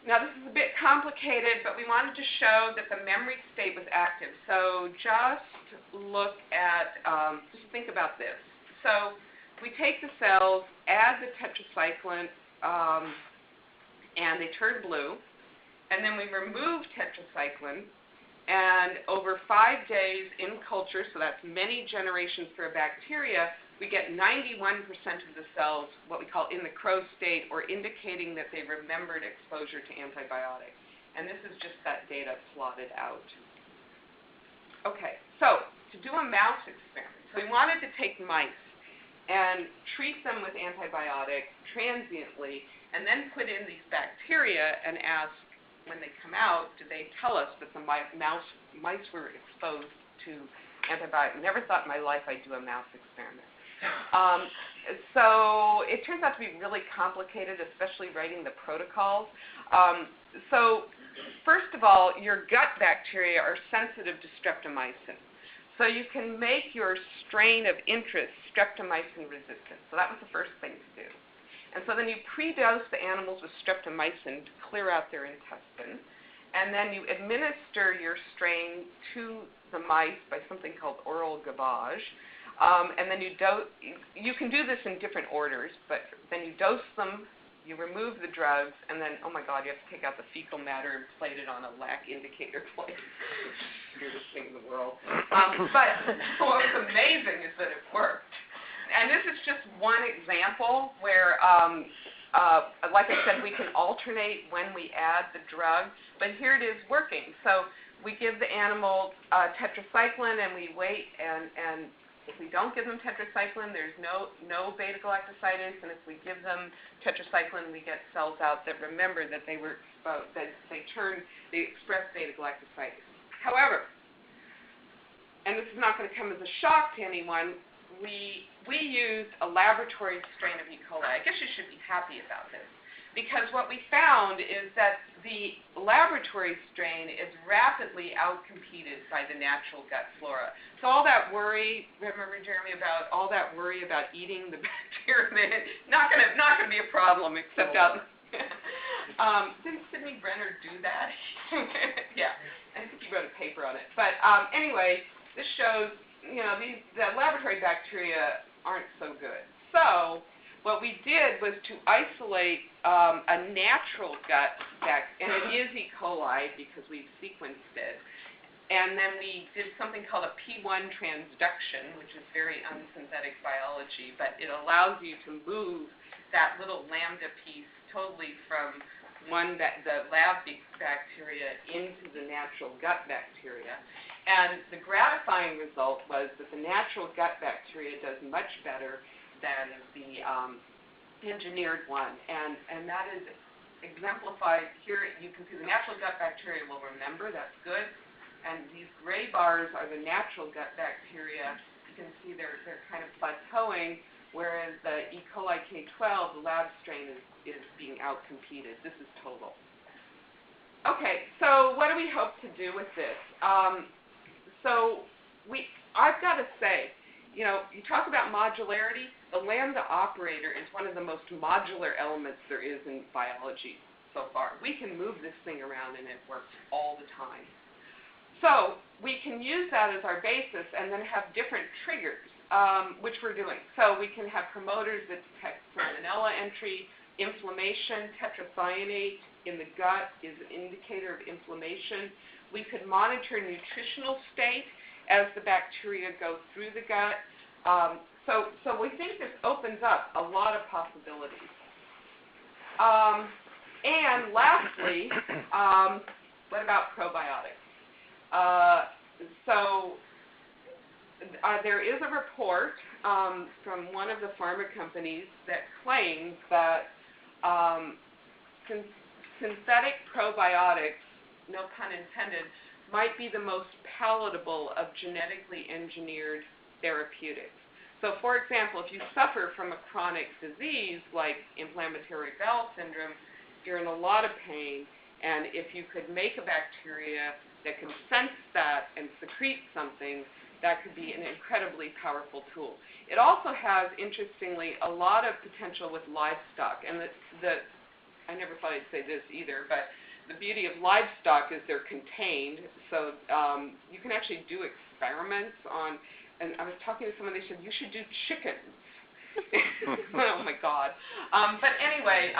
Now this is a bit complicated, but we wanted to show that the memory state was active. So just look at, just think about this. So we take the cells, add the tetracycline, and they turn blue. And then we remove tetracycline, and over 5 days in culture, so that's many generations for a bacteria, we get 91% of the cells, what we call in the CRO state, or indicating that they remembered exposure to antibiotics. And this is just that data plotted out. Okay, so to do a mouse experiment, so we wanted to take mice and treat them with antibiotics transiently, and then put in these bacteria and ask, when they come out, do they tell us that the mice were exposed to antibiotics? Never thought in my life I'd do a mouse experiment. So it turns out to be really complicated, especially writing the protocols. So first of all, your gut bacteria are sensitive to streptomycin. So you can make your strain of interest streptomycin resistant. So that was the first thing to do. And so then you pre-dose the animals with streptomycin to clear out their intestine. And then you administer your strain to the mice by something called oral gavage. And then you can do this in different orders, but then you dose them, you remove the drugs, and then, oh my God, you have to take out the fecal matter and plate it on a lac indicator plate. Weirdest thing in the world. But what was amazing is that it worked. And this is just one example where, like I said, we can alternate when we add the drug, but here it is working. So we give the animal tetracycline and we wait, and if we don't give them tetracycline, there's no beta-galactosidase, and if we give them tetracycline, we get cells out that remember that they were exposed, that they express beta-galactosidase. However, and this is not going to come as a shock to anyone, we used a laboratory strain of E. coli. I guess you should be happy about this, because what we found is that the laboratory strain is rapidly outcompeted by the natural gut flora. So all that worry, remember Jeremy, about all that worry about eating the bacteria, not gonna be a problem, except out. Didn't Sidney Brenner do that? Yeah, I think he wrote a paper on it. But anyway, this shows, the laboratory bacteria aren't so good. So what we did was to isolate a natural gut bacteria, and it is E. coli because we've sequenced it. And then we did something called a P1 transduction, which is very unsynthetic biology, but it allows you to move that little lambda piece totally from the lab bacteria into the natural gut bacteria. And the gratifying result was that the natural gut bacteria does much better than the engineered one. And that is exemplified here. You can see the natural gut bacteria will remember, that's good. And these gray bars are the natural gut bacteria. You can see they're kind of plateauing, whereas the E. coli K12, the lab strain, is being outcompeted. This is total. Okay, so what do we hope to do with this? I've got to say, you know, you talk about modularity. The Lambda operator is one of the most modular elements there is in biology so far. We can move this thing around and it works all the time. So we can use that as our basis and then have different triggers, which we're doing. So we can have promoters that detect salmonella entry, inflammation. Tetracyanate in the gut is an indicator of inflammation. We could monitor nutritional state as the bacteria go through the gut. So we think this opens up a lot of possibilities. And lastly, what about probiotics? There is a report from one of the pharma companies that claims that synthetic probiotics, no pun intended, might be the most palatable of genetically engineered therapeutics. So for example, if you suffer from a chronic disease like inflammatory bowel syndrome, you're in a lot of pain, and if you could make a bacteria that can sense that and secrete something, that could be an incredibly powerful tool. It also has, interestingly, a lot of potential with livestock. And I never thought I'd say this either, but the beauty of livestock is they're contained. So you can actually do experiments on, and I was talking to someone, they said, you should do chickens. Oh my God. But anyway,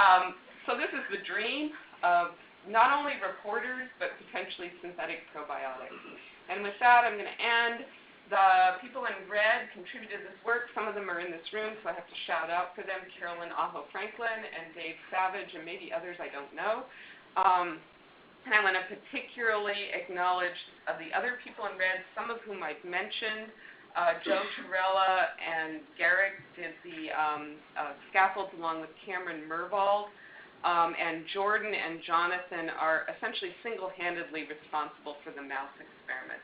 so this is the dream of not only reporters, but potentially synthetic probiotics. And with that, I'm going to end. The people in red contributed this work. Some of them are in this room, so I have to shout out for them: Carolyn Aho Franklin and Dave Savage, and maybe others I don't know. And I want to particularly acknowledge the other people in red, some of whom I've mentioned. Joe Torella and Garrick did the scaffolds along with Cameron Mervald. And Jordan and Jonathan are essentially single-handedly responsible for the mouse experiment.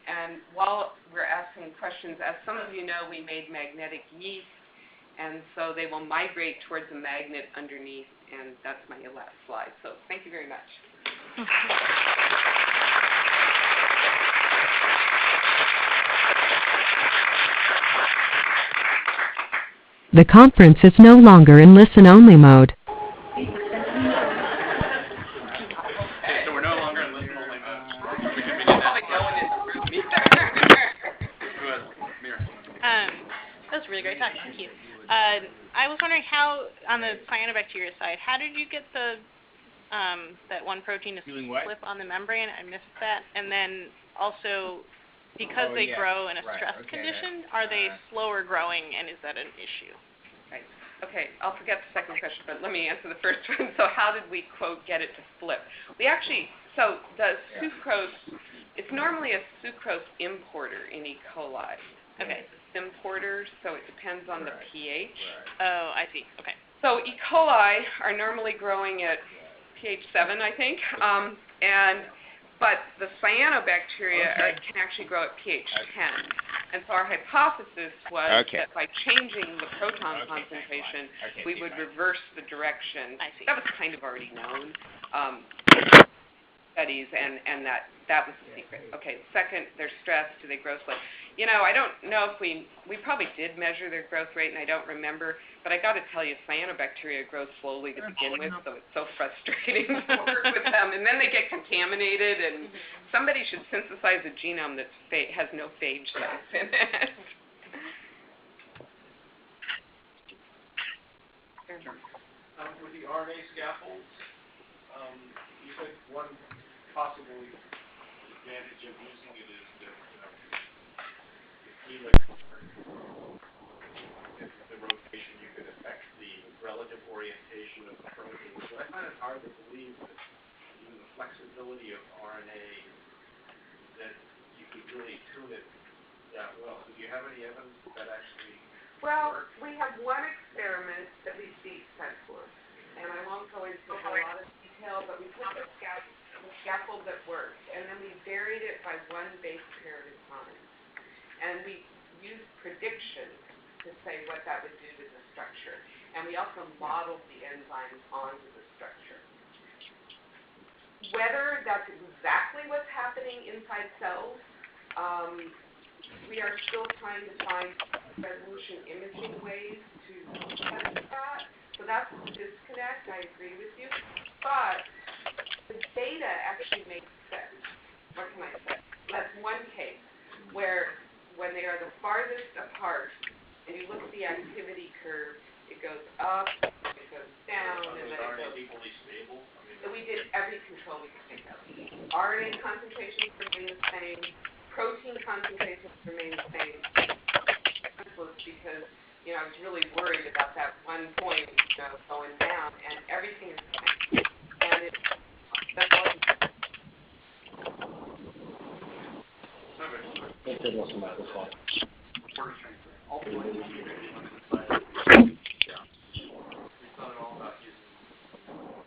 And while we're asking questions, as some of you know, we made magnetic yeast, and so they will migrate towards a magnet underneath, and that's my last slide. So thank you very much. The conference is no longer in listen-only mode. So we're no longer in listen-only mode. That was a really great talk. Thank you. I was wondering how, on the cyanobacteria side, how did you get the that one protein to flip on the membrane? I missed that. And then also, because they grow in a stress condition, are they slower growing, and is that an issue? Right. Okay, I'll forget the second question, but let me answer the first one. So how did we, quote, get it to flip? We actually, so the sucrose, it's normally a sucrose importer in E. coli. Okay. Importer, so it depends on the pH. Oh, I see. Okay. So E. coli are normally growing at pH 7, I think, but the cyanobacteria can actually grow at pH 10. And so our hypothesis was that by changing the proton concentration, we would reverse the direction. I see. That was kind of already known. Studies, and that was the secret. Okay, second, they're stressed. Do they grow slowly? You know, I don't know if we probably did measure their growth rate, and I don't remember, but I got to tell you, cyanobacteria grow slowly to begin with, so it's so frustrating to work with them. And then they get contaminated, and somebody should synthesize a genome that has no phage sites in it. With the RNA scaffolds, you said one possible advantage of using it is that if the rotation, you could affect the relative orientation of the protein. So I find it hard to believe that even the flexibility of RNA, that you could really tune it that well. Do you have any evidence that actually Well, works? we have one experiment that we see sent for, and I won't go into a lot of detail, but we took a scaffold that worked, and then we varied it by one base pair at a time. And we used prediction to say what that would do to the structure. And we also modeled the enzymes onto the structure. Whether that's exactly what's happening inside cells, we are still trying to find resolution imaging ways to test that. So that's the disconnect, I agree with you. But the data actually makes sense. What can I say? That's one case where when they are the farthest apart, and you look at the activity curve, it goes up, it goes down, and then it goes. Are equally stable? So we did every control we could think of. RNA concentrations remain the same, protein concentrations remain the same. This was because, I was really worried about that one point, going down, and everything is the same. And that's all. Ultimately, we thought it all about using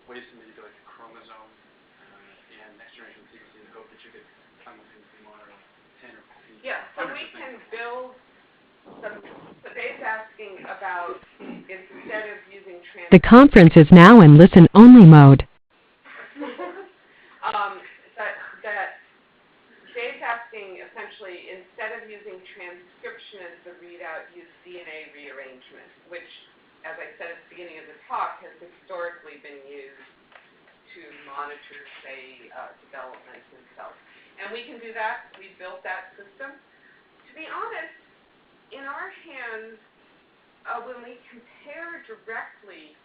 ways to manipulate the chromosome and next-generation sequencing to hope that you could simultaneously monitor 10 or 15. Yeah, so we can build some. So Dave's asking about instead of using The conference is now in listen-only mode. that Dave's asking essentially instead of using transcription as the readout, use DNA rearrangement, which, as I said at the beginning of the talk, has historically been used to monitor, say, development in cells. And we can do that. We built that system. To be honest, in our hands, when we compare directly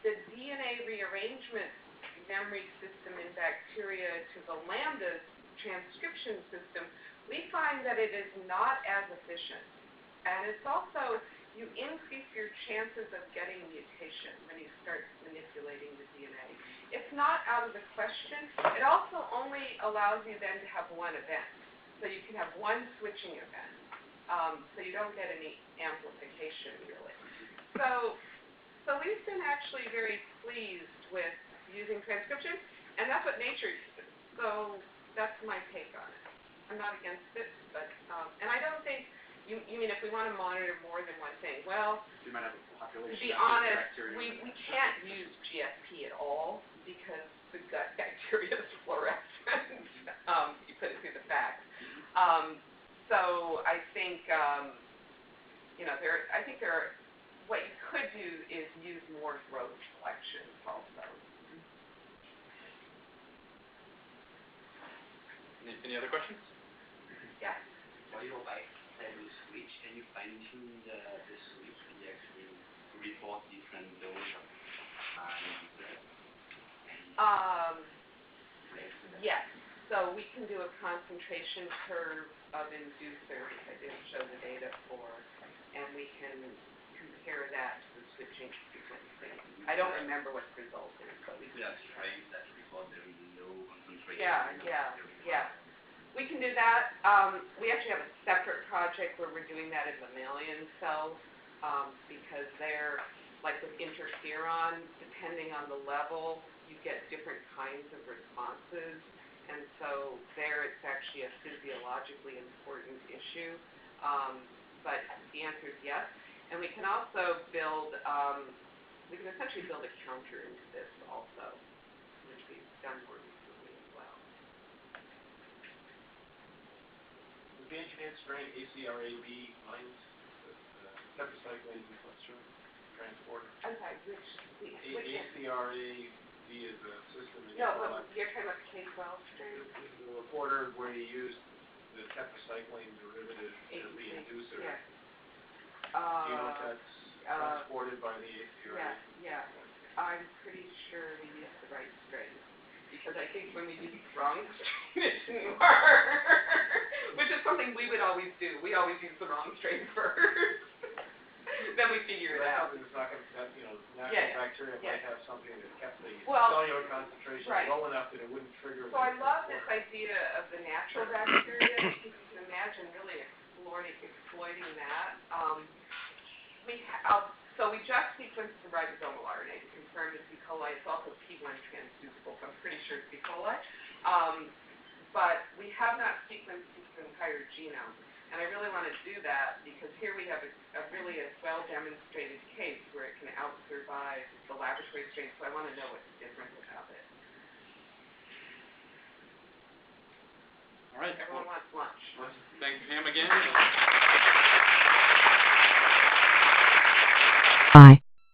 the DNA rearrangement memory system in bacteria to the lambda transcription system, we find that it is not as efficient. And it's also, you increase your chances of getting mutation when you start manipulating the DNA. It's not out of the question. It also only allows you then to have one event. So you can have one switching event. So you don't get any amplification, really. So we've been actually very pleased with using transcription, and that's what nature uses. So that's my take on it. I'm not against it, but, and I don't think, you mean if we want to monitor more than one thing? Well, You might have a population to be of honest, bacteria. we can't use GFP at all because the gut bacteria is fluorescent. You put it through the fact. So I think, I think what you could do is use more growth collections also. Any other questions? Yeah. For your bicycle switch, can you fine-tune the switch when you actually report different doses Yes. So we can do a concentration curve of inducer, which I didn't show the data for, and we can compare that to the switching frequency. I don't remember what the result is, but we can. Yeah, strains that report very low concentration. Yeah. We can do that. We actually have a separate project where we're doing that in mammalian cells because they're, like with interferon, depending on the level, you get different kinds of responses. And so there it's actually a physiologically important issue. But the answer is yes. And we can also build, we can essentially build a counter into this also, which we've done more recently as well. The engineered strain ACRAB binds with tetracyclines and cholesterol transporter. I'm sorry, which ACRAB is a system in No, but you're talking about the K-12 strain? the reporter where you use the tetracycline derivative as the inducer. Yeah. Do you know if that's transported by the ACRAB? Yeah. I'm pretty sure we used the right strain. Because I think when we used the wrong strain, it didn't work. Which is something we would always do. We always use the wrong strain first. then we figure it out. That's not gonna, that, you know, natural Yeah, bacteria yeah. might have something that kept the Well, cellular concentration right. low enough that it wouldn't trigger. So I love this idea of the natural bacteria, because you can imagine really exploiting that. So we just sequenced the ribosomal RNA to confirm it's E. coli. It's also P1 transducible, so I'm pretty sure it's E. coli. But we have not sequenced its entire genome. And I really want to do that because here we have a really well-demonstrated case where it can out-survive the laboratory strain, so I want to know what's different about it. All right. Everyone wants lunch. Let's thank Pam again. I